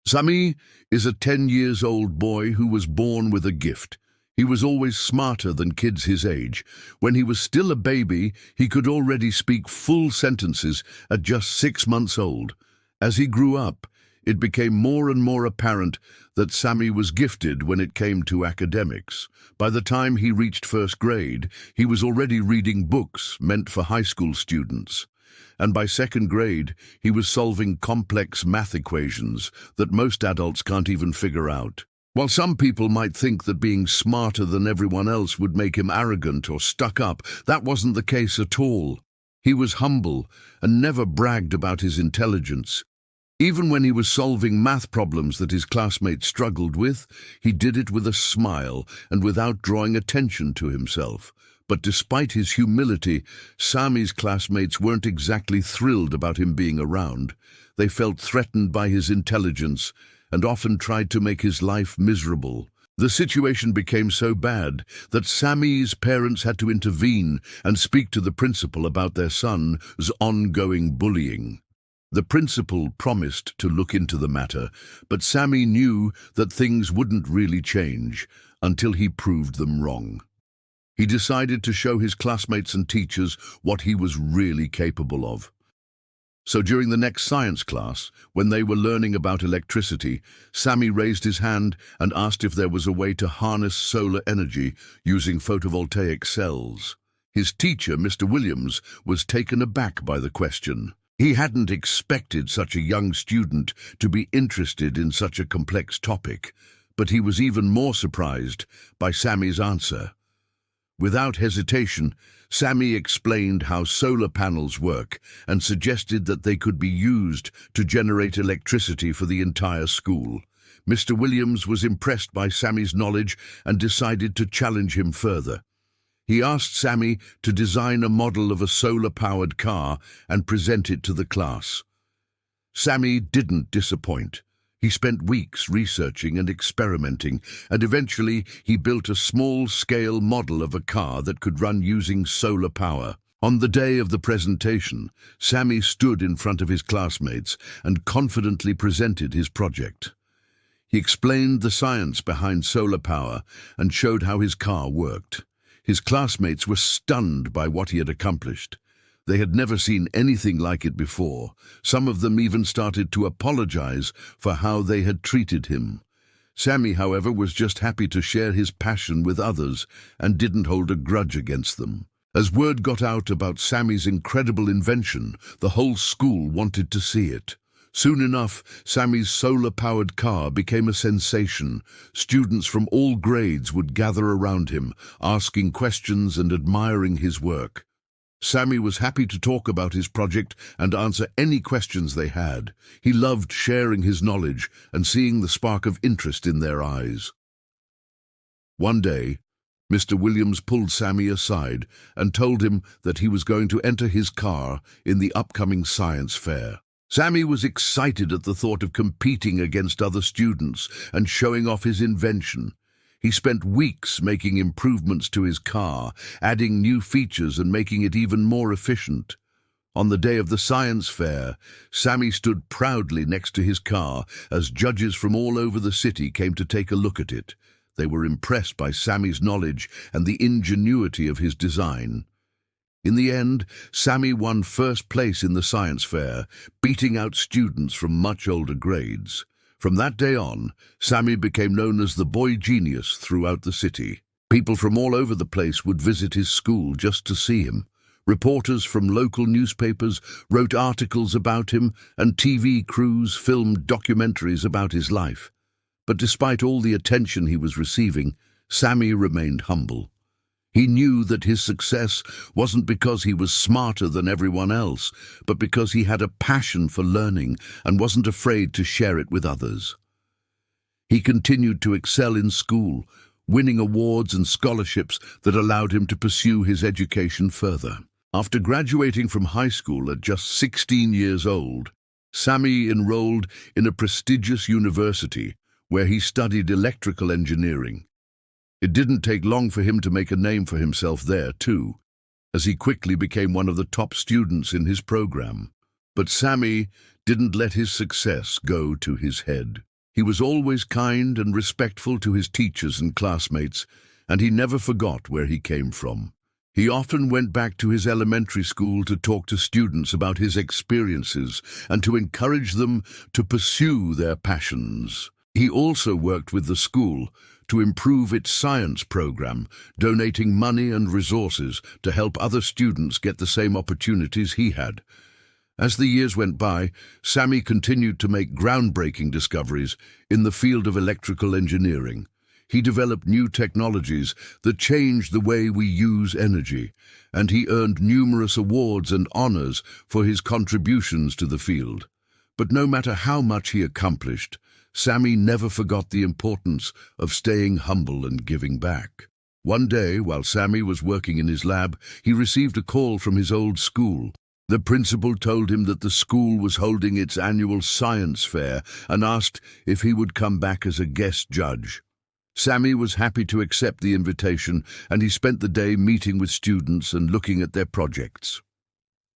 Sami is a 10-year-old boy who was born with a gift. He was always smarter than kids his age. When he was still a baby, he could already speak full sentences at just 6 months old. As he grew up, it became more and more apparent that Sami was gifted when it came to academics. By the time he reached first grade, he was already reading books meant for high school students. And by second grade, he was solving complex math equations that most adults can't even figure out. While some people might think that being smarter than everyone else would make him arrogant or stuck up, that wasn't the case at all. He was humble and never bragged about his intelligence. Even when he was solving math problems that his classmates struggled with, he did it with a smile and without drawing attention to himself. But despite his humility, Sami's classmates weren't exactly thrilled about him being around. They felt threatened by his intelligence and often tried to make his life miserable. The situation became so bad that Sami's parents had to intervene and speak to the principal about their son's ongoing bullying. The principal promised to look into the matter, but Sami knew that things wouldn't really change until he proved them wrong. He decided to show his classmates and teachers what he was really capable of. So during the next science class, when they were learning about electricity, Sami raised his hand and asked if there was a way to harness solar energy using photovoltaic cells. His teacher, Mr. Williams, was taken aback by the question. He hadn't expected such a young student to be interested in such a complex topic, but he was even more surprised by Sami's answer. Without hesitation, Sami explained how solar panels work and suggested that they could be used to generate electricity for the entire school. Mr. Williams was impressed by Sami's knowledge and decided to challenge him further. He asked Sami to design a model of a solar-powered car and present it to the class. Sami didn't disappoint. He spent weeks researching and experimenting, and eventually he built a small-scale model of a car that could run using solar power. On the day of the presentation, Sami stood in front of his classmates and confidently presented his project. He explained the science behind solar power and showed how his car worked. His classmates were stunned by what he had accomplished. They had never seen anything like it before. Some of them even started to apologize for how they had treated him. Sami, however, was just happy to share his passion with others and didn't hold a grudge against them. As word got out about Sami's incredible invention, the whole school wanted to see it. Soon enough, Sami's solar-powered car became a sensation. Students from all grades would gather around him, asking questions and admiring his work. Sami was happy to talk about his project and answer any questions they had. He loved sharing his knowledge and seeing the spark of interest in their eyes. One day, Mr. Williams pulled Sami aside and told him that he was going to enter his car in the upcoming science fair. Sami was excited at the thought of competing against other students and showing off his invention. He spent weeks making improvements to his car, adding new features and making it even more efficient. On the day of the science fair, Sami stood proudly next to his car as judges from all over the city came to take a look at it. They were impressed by Sami's knowledge and the ingenuity of his design. In the end, Sami won first place in the science fair, beating out students from much older grades. From that day on, Sami became known as the boy genius throughout the city. People from all over the place would visit his school just to see him. Reporters from local newspapers wrote articles about him, and TV crews filmed documentaries about his life. But despite all the attention he was receiving, Sami remained humble. He knew that his success wasn't because he was smarter than everyone else, but because he had a passion for learning and wasn't afraid to share it with others. He continued to excel in school, winning awards and scholarships that allowed him to pursue his education further. After graduating from high school at just 16 years old, Sami enrolled in a prestigious university where he studied electrical engineering. It didn't take long for him to make a name for himself there, too, as he quickly became one of the top students in his program. But Sami didn't let his success go to his head. He was always kind and respectful to his teachers and classmates, and he never forgot where he came from. He often went back to his elementary school to talk to students about his experiences and to encourage them to pursue their passions. He also worked with the school to improve its science program, donating money and resources to help other students get the same opportunities he had. As the years went by, Sammy continued to make groundbreaking discoveries in the field of electrical engineering. He developed new technologies that changed the way we use energy, and he earned numerous awards and honors for his contributions to the field. But no matter how much he accomplished, Sammy never forgot the importance of staying humble and giving back. One day, while Sammy was working in his lab, he received a call from his old school. The principal told him that the school was holding its annual science fair and asked if he would come back as a guest judge. Sammy was happy to accept the invitation, and he spent the day meeting with students and looking at their projects.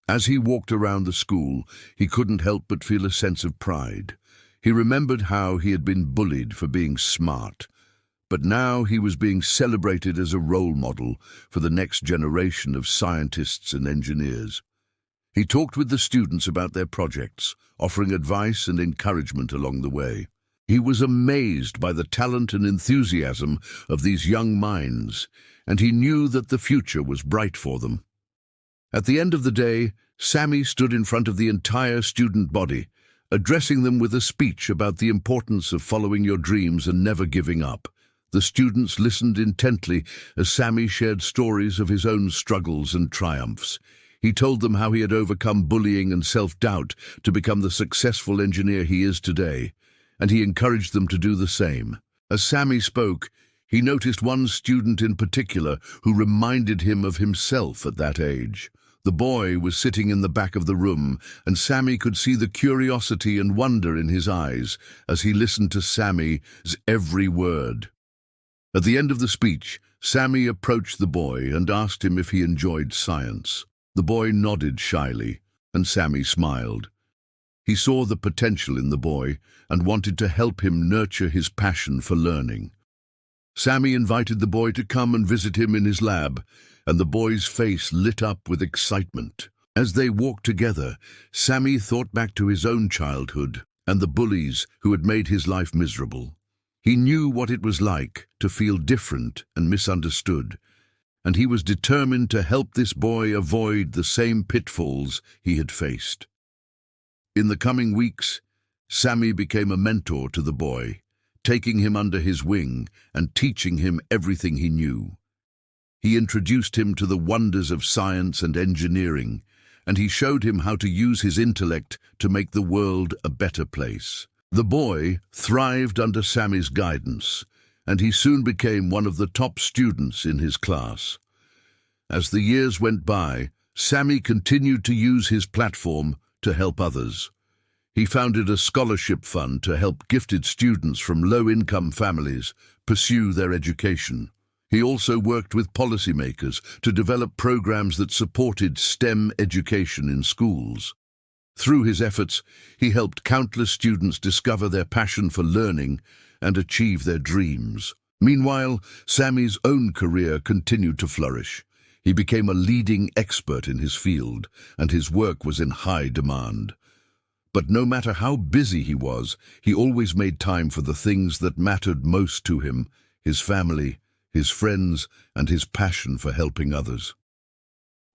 As he walked around the school, he couldn't help but feel a sense of pride. He remembered how he had been bullied for being smart, but now he was being celebrated as a role model for the next generation of scientists and engineers. He talked with the students about their projects, offering advice and encouragement along the way. He was amazed by the talent and enthusiasm of these young minds, and he knew that the future was bright for them. At the end of the day, Sammy stood in front of the entire student body, addressing them with a speech about the importance of following your dreams and never giving up. The students listened intently as Sammy shared stories of his own struggles and triumphs. He told them how he had overcome bullying and self-doubt to become the successful engineer he is today, and he encouraged them to do the same. As Sammy spoke, he noticed one student in particular who reminded him of himself at that age. The boy was sitting in the back of the room, and Sammy could see the curiosity and wonder in his eyes as he listened to Sammy's every word. At the end of the speech, Sammy approached the boy and asked him if he enjoyed science. The boy nodded shyly, and Sammy smiled. He saw the potential in the boy and wanted to help him nurture his passion for learning. Sammy invited the boy to come and visit him in his lab, and the boy's face lit up with excitement. As they walked together, Sammy thought back to his own childhood and the bullies who had made his life miserable. He knew what it was like to feel different and misunderstood, and he was determined to help this boy avoid the same pitfalls he had faced. In the coming weeks, Sammy became a mentor to the boy, taking him under his wing and teaching him everything he knew. He introduced him to the wonders of science and engineering, and he showed him how to use his intellect to make the world a better place. The boy thrived under Sammy's guidance, and he soon became one of the top students in his class. As the years went by, Sammy continued to use his platform to help others. He founded a scholarship fund to help gifted students from low-income families pursue their education. He also worked with policymakers to develop programs that supported STEM education in schools. Through his efforts, he helped countless students discover their passion for learning and achieve their dreams. Meanwhile, Sammy's own career continued to flourish. He became a leading expert in his field, and his work was in high demand. But no matter how busy he was, he always made time for the things that mattered most to him: his family, his friends, and his passion for helping others.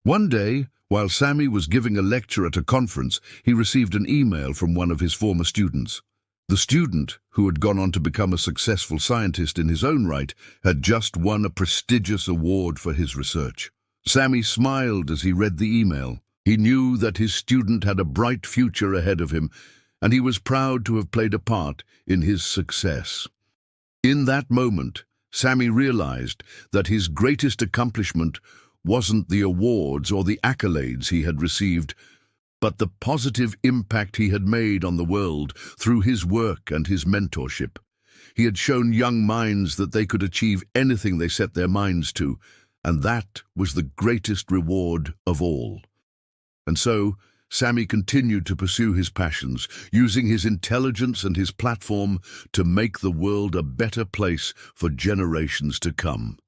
One day, while Sammy was giving a lecture at a conference, he received an email from one of his former students. The student, who had gone on to become a successful scientist in his own right, had just won a prestigious award for his research. Sammy smiled as he read the email. He knew that his student had a bright future ahead of him, and he was proud to have played a part in his success. In that moment, Sammy realized that his greatest accomplishment wasn't the awards or the accolades he had received, but the positive impact he had made on the world through his work and his mentorship. He had shown young minds that they could achieve anything they set their minds to, and that was the greatest reward of all. And so, Sammy continued to pursue his passions, using his intelligence and his platform to make the world a better place for generations to come.